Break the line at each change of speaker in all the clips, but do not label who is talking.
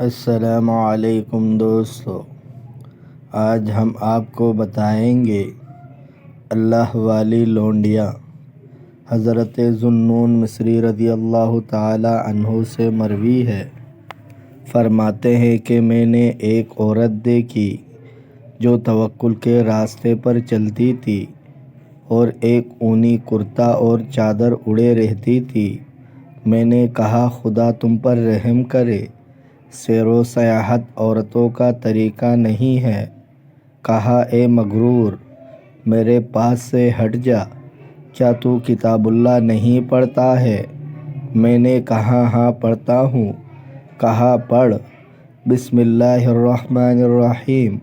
السلام علیکم دوستو، آج ہم آپ کو بتائیں گے اللہ والی لونڈیاں۔ حضرت ذوالنون مصری رضی اللہ تعالی عنہ سے مروی ہے، فرماتے ہیں کہ میں نے ایک عورت دیکھی جو توکل کے راستے پر چلتی تھی اور ایک اونی کرتا اور چادر اڑے رہتی تھی۔ میں نے کہا خدا تم پر رحم کرے، سیر و سیاحت عورتوں کا طریقہ نہیں ہے۔ کہا اے مغرور، میرے پاس سے ہٹ جا، کیا تو کتاب اللہ نہیں پڑھتا ہے؟ میں نے کہا ہاں پڑھتا ہوں۔ کہا پڑھ، بسم اللہ الرحمن الرحیم،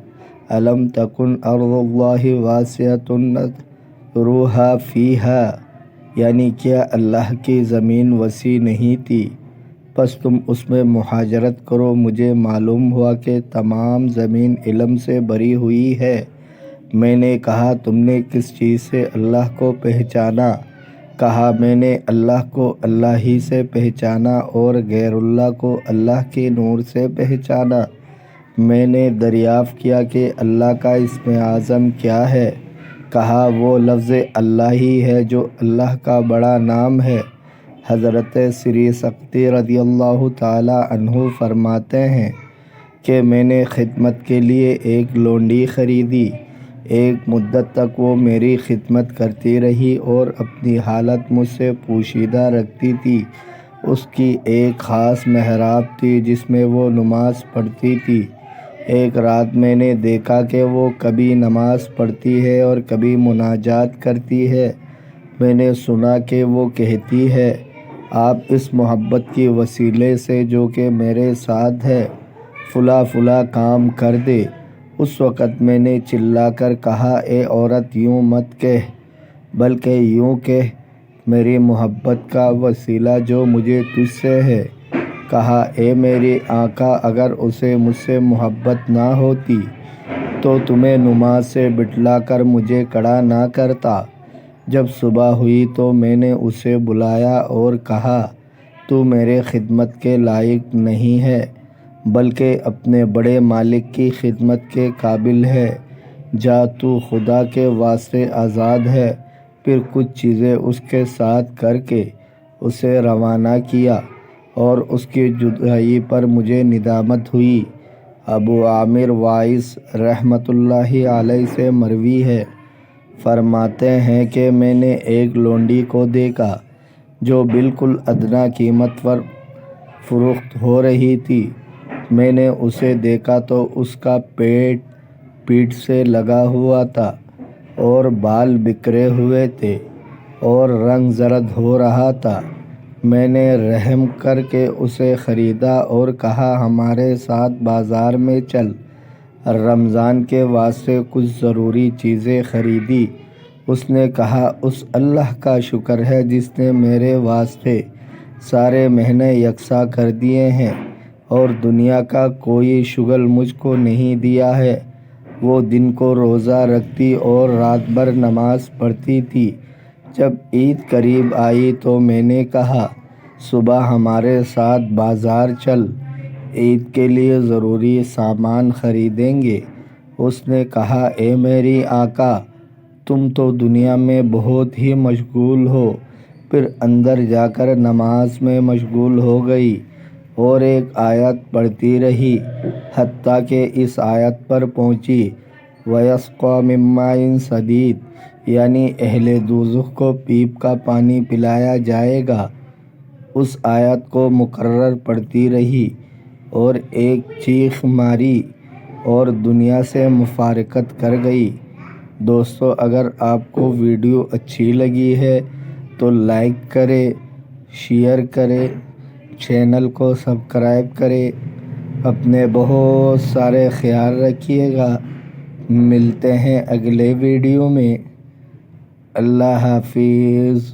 الم تکن ارض اللہ واسعۃ یتوہا فیہا، یعنی کیا اللہ کی زمین وسیع نہیں تھی، پس تم اس میں مہاجرت کرو۔ مجھے معلوم ہوا کہ تمام زمین علم سے بھری ہوئی ہے۔ میں نے کہا تم نے کس چیز سے اللہ کو پہچانا؟ کہا میں نے اللہ کو اللہ ہی سے پہچانا اور غیر اللہ کو اللہ کے نور سے پہچانا۔ میں نے دریافت کیا کہ اللہ کا اسم اعظم کیا ہے؟ کہا وہ لفظ اللہ ہی ہے جو اللہ کا بڑا نام ہے۔ حضرت سری سکتی رضی اللہ تعالی عنہ فرماتے ہیں کہ میں نے خدمت کے لیے ایک لونڈی خریدی۔ ایک مدت تک وہ میری خدمت کرتی رہی اور اپنی حالت مجھ سے پوشیدہ رکھتی تھی۔ اس کی ایک خاص محراب تھی جس میں وہ نماز پڑھتی تھی۔ ایک رات میں نے دیکھا کہ وہ کبھی نماز پڑھتی ہے اور کبھی مناجات کرتی ہے۔ میں نے سنا کہ وہ کہتی ہے، آپ اس محبت کی وسیلے سے جو کہ میرے ساتھ ہے فلاں فلاں کام کر دے۔ اس وقت میں نے چلا کر کہا اے عورت یوں مت کہہ، بلکہ یوں کہہ، میری محبت کا وسیلہ جو مجھے تجھ سے ہے۔ کہا اے میری آقا، اگر اسے مجھ سے محبت نہ ہوتی تو تمہیں نماز سے بٹھلا کر مجھے کھڑا نہ کرتا۔ جب صبح ہوئی تو میں نے اسے بلایا اور کہا تو میرے خدمت کے لائق نہیں ہے بلکہ اپنے بڑے مالک کی خدمت کے قابل ہے۔ جا، تو خدا کے واسطے آزاد ہے۔ پھر کچھ چیزیں اس کے ساتھ کر کے اسے روانہ کیا اور اس کی جدائی پر مجھے ندامت ہوئی۔ ابو عامر وائس رحمۃ اللہ علیہ سے مروی ہے، فرماتے ہیں کہ میں نے ایک لونڈی کو دیکھا جو بالکل ادنیٰ قیمت پر فروخت ہو رہی تھی۔ میں نے اسے دیکھا تو اس کا پیٹ سے لگا ہوا تھا اور بال بکھرے ہوئے تھے اور رنگ زرد ہو رہا تھا۔ میں نے رحم کر کے اسے خریدا اور کہا ہمارے ساتھ بازار میں چل۔ رمضان کے واسطے کچھ ضروری چیزیں خریدی۔ اس نے کہا اس اللہ کا شکر ہے جس نے میرے واسطے سارے مہینے یکساں کر دیے ہیں اور دنیا کا کوئی شغل مجھ کو نہیں دیا ہے۔ وہ دن کو روزہ رکھتی اور رات بھر نماز پڑھتی تھی۔ جب عید قریب آئی تو میں نے کہا صبح ہمارے ساتھ بازار چل، عید کے لیے ضروری سامان خریدیں گے۔ اس نے کہا اے میری آقا، تم تو دنیا میں بہت ہی مشغول ہو۔ پھر اندر جا کر نماز میں مشغول ہو گئی اور ایک آیت پڑھتی رہی حتیٰ کہ اس آیت پر پہنچی وَيَسْقَىٰ مِن مَّاءٍ صَدِيدٍ، یعنی اہل دوزخ کو پیپ کا پانی پلایا جائے گا۔ اس آیت کو مکرر پڑھتی رہی اور ایک چیخ ماری اور دنیا سے مفارقت کر گئی۔ دوستو، اگر آپ کو ویڈیو اچھی لگی ہے تو لائک کریں، شیئر کریں، چینل کو سبسکرائب کریں۔ اپنے بہت سارے خیال رکھیے گا۔ ملتے ہیں اگلے ویڈیو میں۔ اللہ حافظ۔